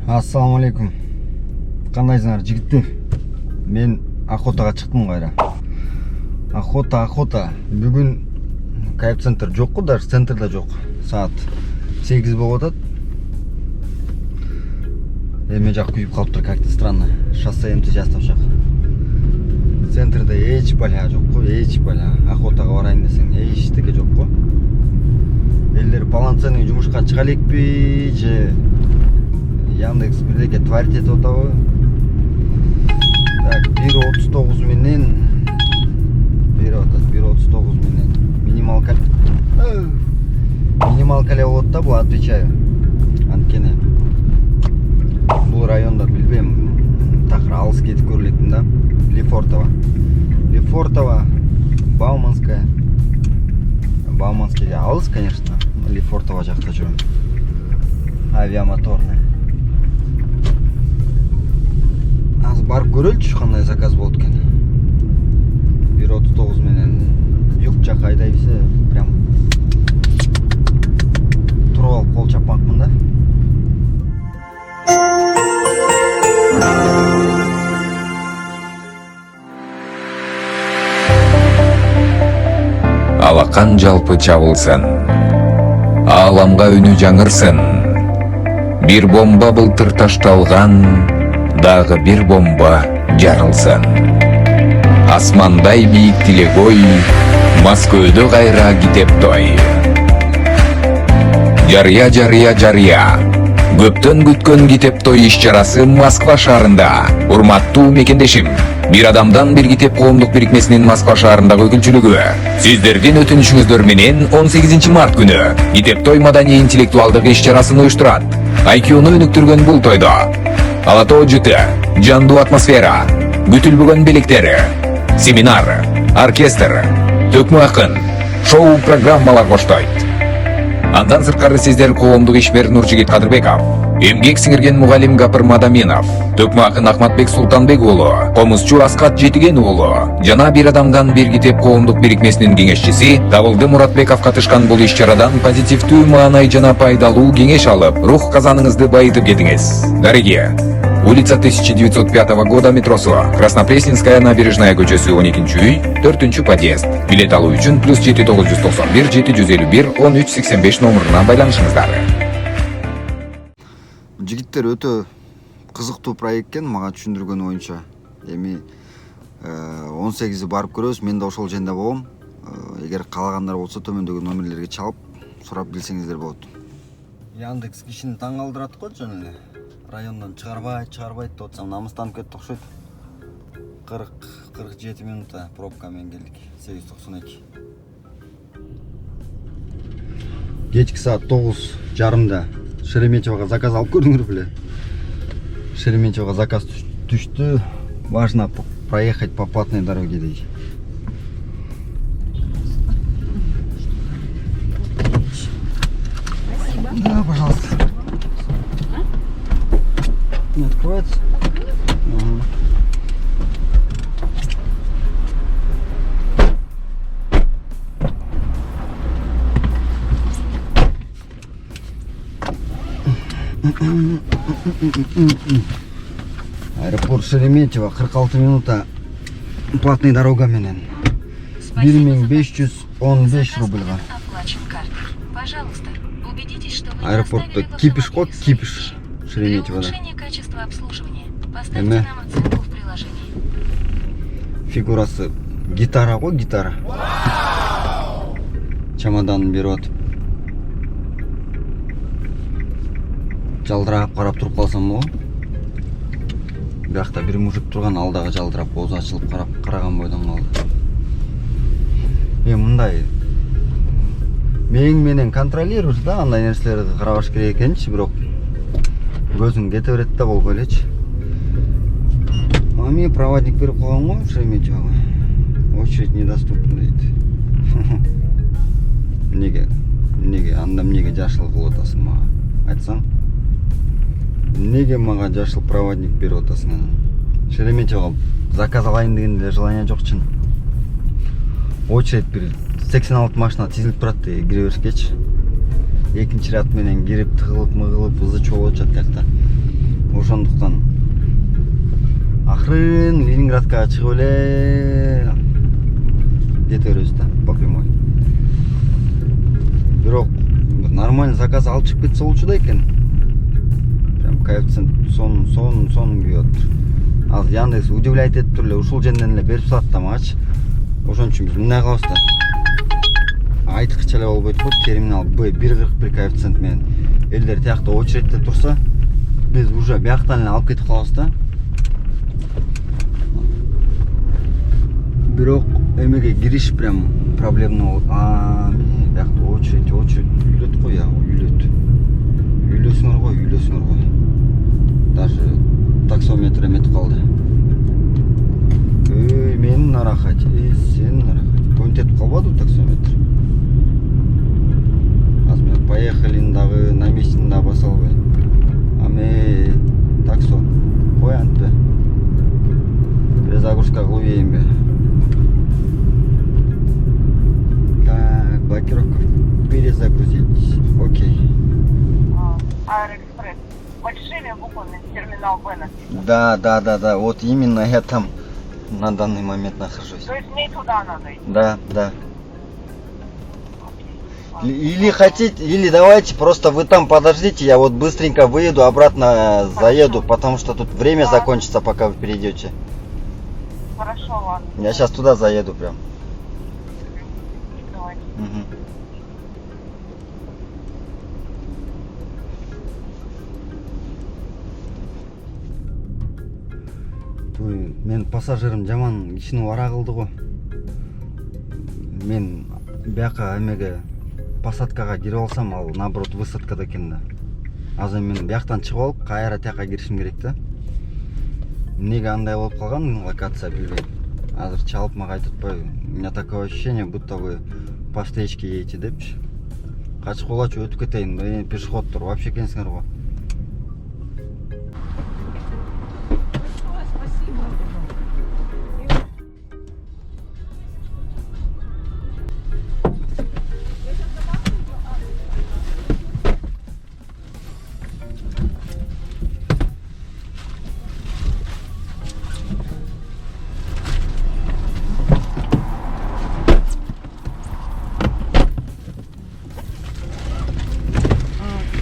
Ассаламу алейкум. Кандайсыңар жигиттер? Мен охотага чыктым кайра. Охота. Бүгүн кайп центр жокку, даже центрда жок. Саат 8 болуп атат. Эме жак күйүп калыптыр, как-то странно. Шоссе МТ жак. Центрде эч бала жокку, эч бала. Охотага барайын десең, эчтеке жокку. Элдер полноценный жумушка чыга элекпи же Яндекс бирдеке творить этип атабы? Так, 1.39 менен берип атат. 1.39 менен минималка болот да, бул отвечаю. Анткени бул районда билбейм, такыр алыс кетип көрүлөтүн да. Лефортово, Бауманская алыс, конечно. Лефортово жакта жүрөм. Авиамоторный. Аз барып көрөлчү кандай заказ болот экен. 1.39 менен юк жака айдайбысы, прям туруп алып кол чапмакмын да. Алакан жалпы чабылсын, ааламга үнү жаңырсын. Бир бомба былтыр ташталган, дагы бир бомба жарылсын. Асмандай бийик тилегой, Москөдө кайра китеп той. Жарыя, көптөн күткөн китеп той иш-чарасы Москва шаарында. Урматтуу мекендешим, бир адамдан бир китеп коомдук бирикмесинин Москва шаарындагы өкүлчүлүгү сиздердин өтүнүшүңүздөр менен 18 март күнү китеп той маданий интеллектуалдык иш-чарасын уюштурат. IQ-ну өнүктүргөн бул тойдо Ала Тоо жыты, жандуу атмосфера, күтүлбөгөн белектери, семинар, оркестр, төкмө акын, шоу программалар коштойт. Андан сырткары сиздер коомдук ишмер Нуржигит Кадырбеков, эмгек сиңирген мугалим Гапыр Мадаминов, төкмө акын Ахматбек Султанбек уулу, комузчу Аскат Жетиген уулу жана бир адамдан бир китеп коомдук бирикмесинин кеңешчиси Табылды Муратбеков катышкан бул иш-чарадан позитивдүү маанай жана пайдалуу кеңеш алып, рух казаныңызды байытып кетиңиз. Дорогие, улица 1905 года метросу, Краснопресненская набережная көчөсү 12-үй, 4-үнчү подъезд. Билет алуу үчүн +7 991 751 1385 номуруна байланышыңыздар. Жигиттер өтө кызыктуу проект экен, мага түшүндүргөн оюнча. Эми 18 барып көрөбүз, мен да ошол жерде болом. Эгер каалагандар болсо төмөндөгү номерлерге чалып сурап билсеңиздер болот. Яндекс кишини таң калтырат го, жөн эле. Райондан чыгарбайт деп атсам намыстанып кетти окшойт. 40-47 минутта пробкамен келдик. 892. Кечки саат 9:30 Шереметьевого заказ алып көрдүңөр беле? Шереметьевого заказ түштү. Важно проехать по платной дороге дейт. Да, пожалуйста. Не откроется? Ага. Аэропорт Шереметьево 46 минута платный дорога менен 1515 рубльга. Пожалуйста, убедитесь, что вы Аэропортто кипиш го, кипиш Шереметьевода. улучшение качества обслуживания. Поставьте нам оценку в приложении. Фигурасы гитара го, гитара. Чемодан берип атып. Жалдырап карап туруп калсам болот. Биякта бир мужик турган, алдагы жалдырап оозу ачылып караган бойдон калды. Мындай мээң менен контролируешь да, андай нерселерди карабаш керек экенчи, бирок көзүң кете берет да болбой элечи. Ами проводник берип койгон го Шереметьевого. Очередь недоступна дейт. Неге анда эмнеге жашыл кылып атасың мага? Айтсаң? Неге мага жашыл проводник берип атасың? Шереметьевого заказ алайын дегенде желание жок чын. Очередь бир 86 машина тизилип турат, кире беришкечи. Экинчи ряд менен кирип тыгылып ызы чоо болуп жатат. ошондуктан акырын Ленинградка чыгып эле кете беребиз да, по прямой. Бирок нормальный заказ алып чыгып кетсе болчу да экен. Прям коэффициент сонун күйүп атыр. Азыр Яндекс удивляет этип туруп эле ушул жерден эле берип салат да магачы. Ошон үчүн биз мындай кылабыз да. Айткыча эле болбойт го, терминал Б 1.41 коэффициент менен элдер тиякта очередте турса, биз уже бияктан эле алып кетип калабыз да. Бирок эмеге кириш прям проблемный болот. Биякта очередь үйлөт го, я, үйлөсүңөр го. Даже таксометр эметип калды. Мен нарахать, сен нарахать. Көмүтүп калбадыбы таксометр? Азыр мен поехали дагы на местин да баса албай. Таксо. Кой антпе. Перезагрузка кылып ийинби? Так, блокировка. Перезагрузить. Окей. Аэроэкспресс. Большими буквами терминал Б написано. Да. Вот именно я там на данный момент нахожусь. То есть мне туда надо идти? Да. Или хотите, или давайте просто вы там подождите, я вот быстренько выеду, обратно заеду, потому что тут время закончится, пока вы перейдете. Хорошо, ладно. Я сейчас туда заеду прям. Давайте. Мен пассажирым жаман кичине ара кылды го. Мен бияка эмеге посадкага кирип алсам, ал наоборот высадкада экен да. Азыр мен бияктан чыгып алып, кайра тияка киришим керек да. Эмнеге андай болуп калган, локация билбейм. Азыр чалып мага айтып атпайбы. У меня такое ощущение, будто вы по встречке едете депчи. Качып калачу өтүп кетейин, пешеходдор вообще экенсиңер го.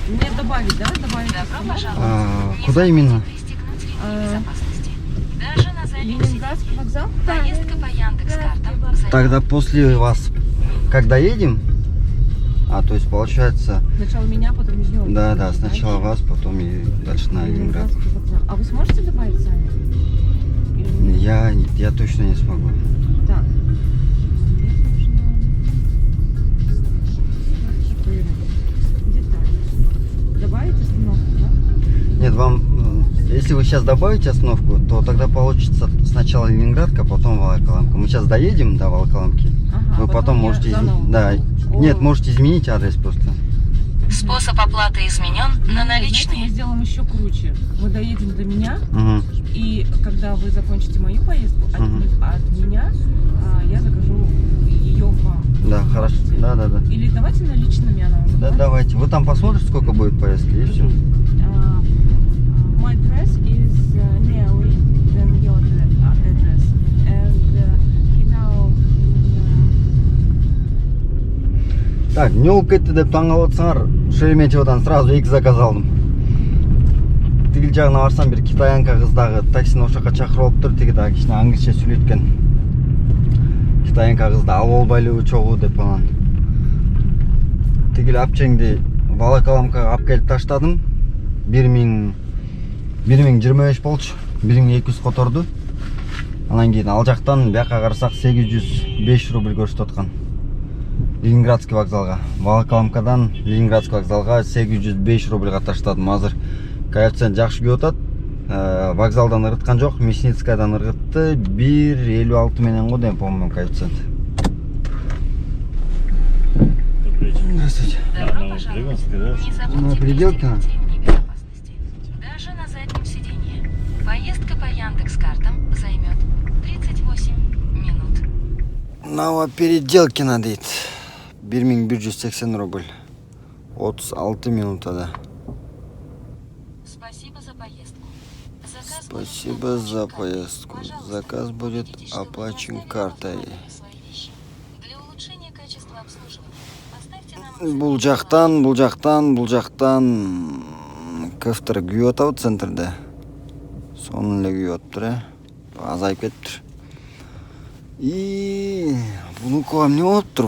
Мне добавить, да? Добавить. Добро пожаловать. Куда именно? Пристегнуть ремень безопасности. Даже на заднем Ленинградский сиденье. вокзал? Поездка по Яндекс.Картам займет. Тогда после вас, когда едем, то есть получается, Сначала меня, потом ее. да, сначала вас, потом и дальше на Ленинград. Ленинградский вокзал. А вы сможете добавить сами? Или нет? Я точно не смогу. Так. Мне нужно... Детали. Добавить остановку, да? Нет, вам, если вы сейчас добавите остановку, то тогда получится сначала Ленинградка, потом Волоколамка. Мы сейчас доедем до Волоколамки, Ага, вы потом я можете заново. да, О. нет, можете изменить адрес просто. Способ оплаты изменен на Знаете, мы наличные. сделаем еще круче. Мы доедем до меня, Угу. и когда вы закончите мою поездку, от меня я закажу ее вам. Да, Вы хорошо. можете? Да. Или давайте наличными она уже. Да, давайте. Вы там посмотрите, сколько будет поездки, и все. My address is nearly than your address, and he now. Так, не болып кетті деп таң қалып отырсаңар, Шереметьеводан сразу 2 заказ алдым. Тигил жағына барсам, бір китаянка қыздагы таксини ошол жака чакырып алып тур, тиги дагы кичине англисче сүйлөткөн. Китаянка кызды алып албайлыбы чогуу деп анан. Тигил апчеңди Волоколамкага алып келип таштадым. 1025 болчу. 1200 которду. Анан кийин ал жактан бияка карасак 805 рубль көрсөтүп аткан. Ленинградский вокзалга. Волоколамкадан Ленинградский вокзалга 805 рубльга таштадым. Азыр коэффициент жакшы күйүп атат. Вокзалдан ырыткан жок, Мясницкаядан ыргытты. 1.56 менен го дейм, по-моему, коэффициент. Здравствуйте. Добро пожаловать. Не забудьте На Переделкино? пристегнуть ремни безопасности. Даже на заднем сиденье. Поездка по Яндекс.Картам займет 38 минут. Нава Переделкино дейт. 1180 рубль. 36 минутада. Спасибо за поездку. Заказ Спасибо будет за оплачен картой. поездку. Пожалуйста, Заказ будет убедитесь, что вы не оплачен оставили картой. автомобиле свои вещи. Для улучшения качества обслуживания поставьте нам Бұл жақтан көфтер күйіп атау центрде. Соның эле күйіп атыптыр, азайып кетиптир. И Внукова эмне болуптур,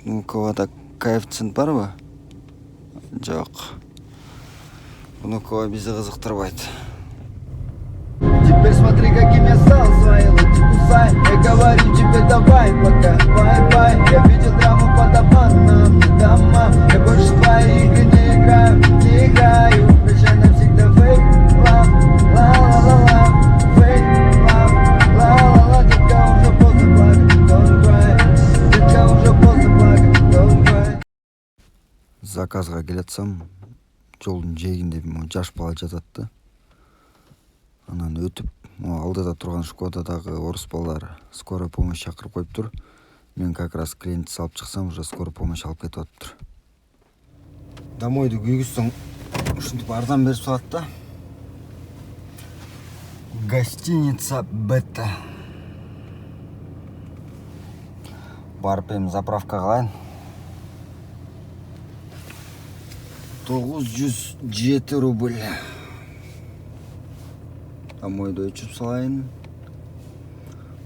Внуковада коэффициент барбы? Жок. Внукова бизди кызыктырбайт. Теперь смотри, каким я стал, свои лапти кусай. Я говорю тебе давай, пока, бай-бай. Я видел драму под обманом, не дома. Я больше в твои игры не играю. Прощай навсегда, фейк, лав, ла-ла-ла-ла. Фейк, лав, ла-ла-ла. Детка, уже поздно плакать, don't cry. Детка, уже поздно плакать, don't cry. Заказга келатсам, жолдун жээгинде жаш бала жатат. Анан өтүп, алдыда турган Шкодадагы орус балдар скорая помощь чакырып коюптур. Мен как раз клиент салып чыксам, уже скорая помощь алып кетип атыптыр. Домойду күйгүзсөң ушинтип арзан берип салат да. Гостиница Бета. Барып эми заправка кылайын. 907 рубль. Домойду өчүп салайын.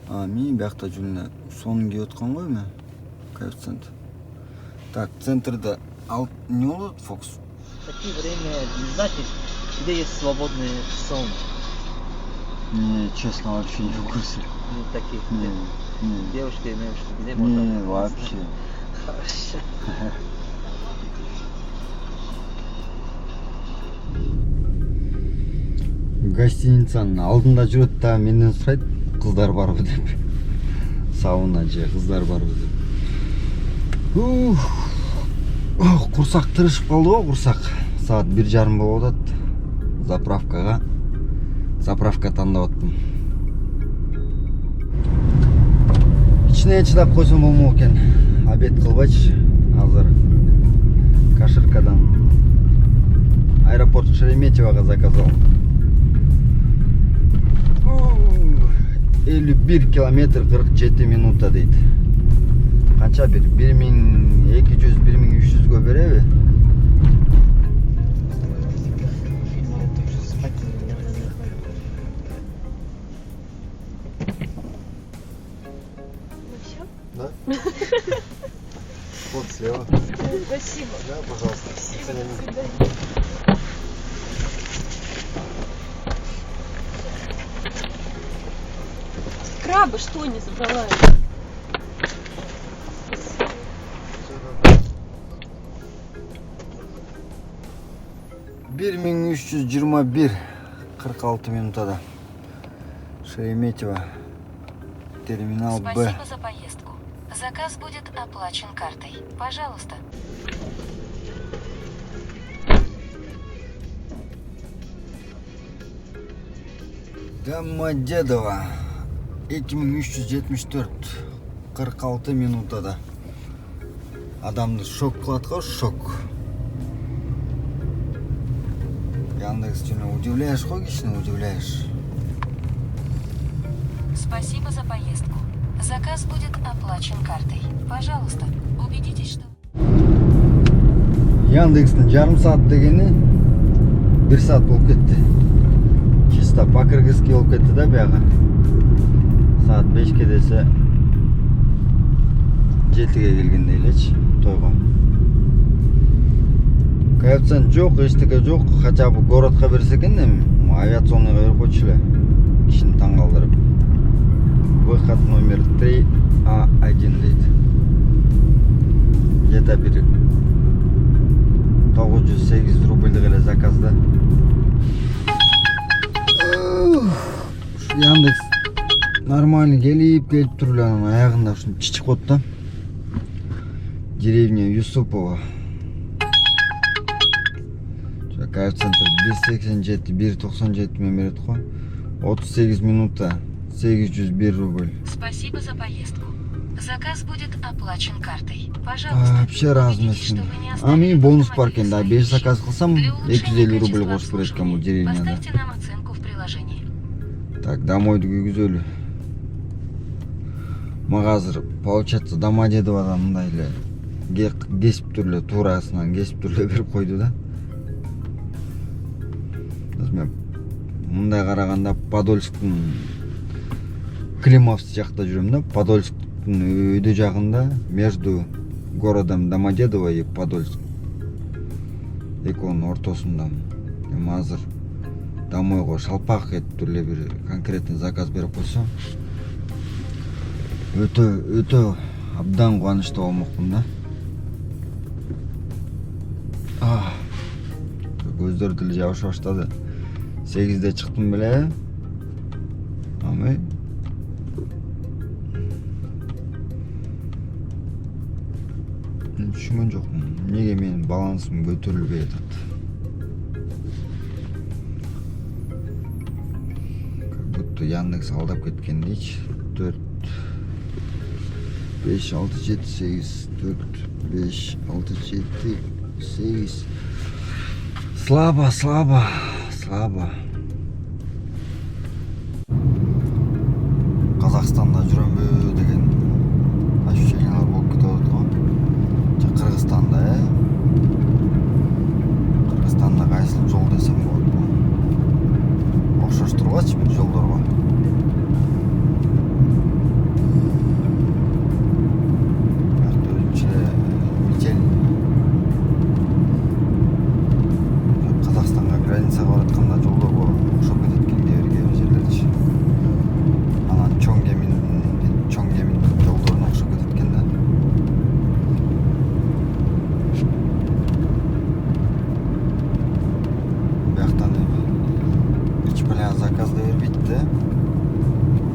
Мен биякта жүнүнө сонун кийип аткан го эми. Коэффициент. Так, центрде алып не болот, Фокс? Такие время не знаете, где есть свободные зоны? Не, честно, вообще не в курсе. Ну, таких. Не. Девушки, где можно? Не, вообще. Хорошо. Гостиницанын алдында жүрөт да менден сурайт, кыздар барбы деп. Сауна же кыздар барбы деп. Курсак тырышып калды го, курсак. Саат 1:30 болуп атат. Заправка тандап аттым. Кичине чыдап койсом болмок экен. Обед кылбайчы. Азыр Каширкадан аэропорт Шереметьевого заказал. 51 километр 47 минута дейт. Канча 1200-1300 береби? Да? Вот слева. Спасибо. Да, пожалуйста. Спасибо, до свидания. Крабы что не забрала? Bir 1321 46 минутада. Шереметьево. Терминал Б. Спасибо за поездку. Заказ будет оплачен картой. Пожалуйста. Домодедово. 2374 46 минутада. Адамды шок кылат го, шок. Яндекс жүнө удивляешь го, кишини удивляешь. Спасибо за поездку. Заказ будет оплачен картой. Пожалуйста, убедитесь, что... Яндекстин жарым саат дегени 1 саат болуп кетти. Чисто по-кыргызски болуп кетти да бияга. Саат 5ке десе 7ге келгендей элечи тойго. Коэффициент жок, эчтеке жок. Хотя бы городко берсе экен эми. Авиационныйга берип койчу эле. Кишини таң калтырып. Выход номер 3А1 дейт. Где-то бир 908 рубльдик эле заказда. Яндекс нормально келип туруп эле анын аягында ушинтип чичип коет да. Деревня Юсупова. Коэффициент 187, 197 мен берет го. 38 минута 801 рубль. Спасибо за поездку. Заказ будет оплачен картой. Пожалуйста, Вообще размесін. убедитесь, что вы не А оставили мен в бонус автомобиле бар екен, да, свои 5 вещи. заказ қылсам Для 250 улучшения рубль качества қосып береді екен бұл обслуживания деревняда. поставьте нам оценку в приложении. Так, домойды күйгізөлі. Мага азыр получается Домодедовадан мындай эле кесип туруп туурасынан кесип туруп берип койду да. Мен мындай караганда Подольсктун Климовск жакта жүрөм да. Подольсктун өйдө жагында между городом Домодедово и Подольск. Экөөнүн ортосунда. Эми азыр домойго шалпак этип туруп эле бир конкретный заказ берип койсо өтө абдан кубанычтуу болмокмун да. Көздөр деле жабыша баштады. 8'de чыктым беле. Ами түшүнгөн жокмун. Неге менин балансым көтөрүлбөй атат? Как будто Яндекс алдап кеткендейчи. 4 5 6 7 8 4 5 6 7 8 Слабо. Казакстанда жүрөмбү деген ощущениялар болуп кетип атат го. Кыргызстанда, Кыргызстанда кайсыл жол десем болот го. Окшош тургачы бир жолдорго. Границага баратканда жолдорго окшоп кетет экен кээ-бир жерлерчи. Анан чоң кемин жолдоруна окшоп кетет экен да. Бияктан эч бала заказ да бербейт да.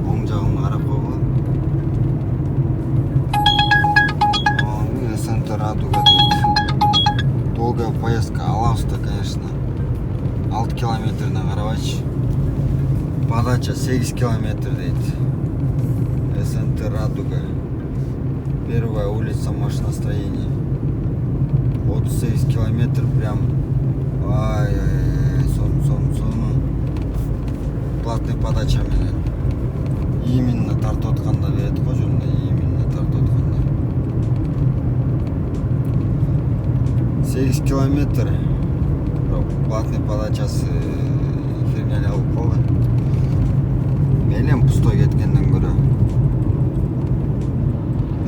Оң жагымды карап койгула. Центр Радуга дейт. Долгая поездка, алабызда, конечно. 6 километрден карабайчы. Подача 8 километр дейт. СНТ Радуга. Первая улица машиностроения. 38 километр прям. Сону. Платный подача менен. Именно тартып атканда берет го жөнүндө, именно тартып атканда. 8 километр. Платный подачасы херняли алып калды. Менен пустой кеткенден көрө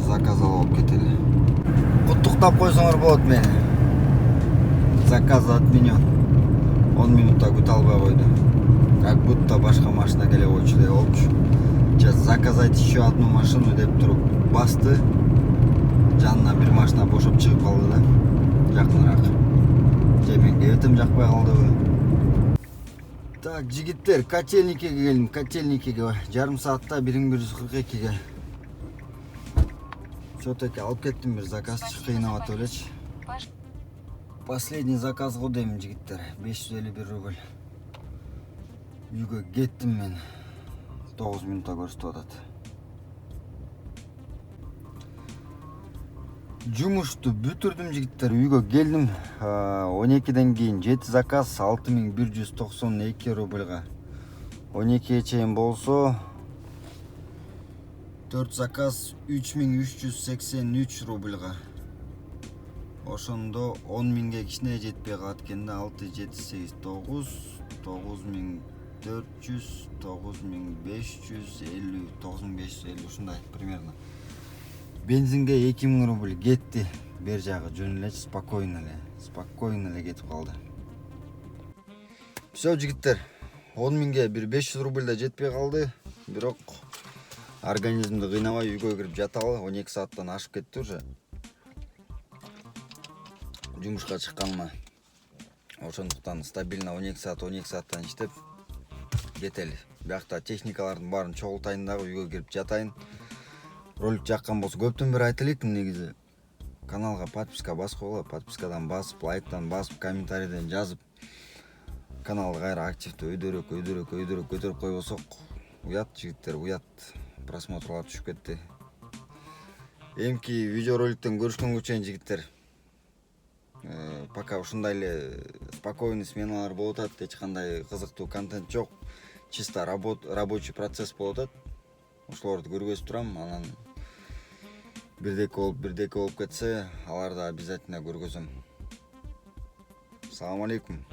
заказ алып кетели. Куттуктап койсоңор болот мени. Заказ отменен. 10 минутта күтө албай койду. Как будто башка машина келе койчудай болчу. Сейчас заказать еще одну машину деп туруп басты. Жанынан бир машина бошоп чыгып калды да. Жакыныраак. Мен кебетим жакпай калдыбы. Так, жигиттер, котельникке келдим, котельникке. Жарым саатта 1142-ге. Все-таки алып кеттим бир заказ, кыйнап атып элечи. Последний заказ го дейм, жигиттер. 551 рубль. Үйгө кеттим мен. 9 минутта көрсөтүп атат. Жумушту бүтүрдүм, жигиттер. Үйгө келдим. 12ден кийин 7 заказ 6192 рубльга. 12 чейин болсо 4 заказ 3383 рубльга. Ошондо 10.000ге кичине жетпей калат экен да. 6 7 8 9 9400 9550 9550 ушундай примерно. Бензинге 2000 рубль кетти. Бер жагы жөн эле, спокойно эле кетип калды. Все, жигиттер. 10.000ге бир 500 рубль да жетпей калды. Бирок организмди кыйнабай үйгө кирип жаталы. 12 сааттан ашып кетти уже. Жумушка чыкканыма. Ошондуктан стабильно 12 сааттан иштеп кетели. Биякта техникалардын баарын чогултайын дагы, үйгө кирип жатайын. Ролик жаккан болсо көптөн бери айта элекмин негизи. Каналга подписка басып койгула, подпискадан басып, лайктан басып, комментарийден жазып, каналды кайра активдүү өйдөрөк көтөрүп койбосок, уят жигиттер, уят. Просмотрлар түшүп кетти. эмки видеороликтен көрүшкөнгө чейин жигиттер. Пока ушундай эле спокойный сменалар болуп атат, эч кандай кызыктуу контент жок. Чисто рабочий процесс болуп атат. Ошолорду көргөзүп турам, анан бирдеке болуп кетсе, аларды обязательно көргөзөм. Салам алейкум.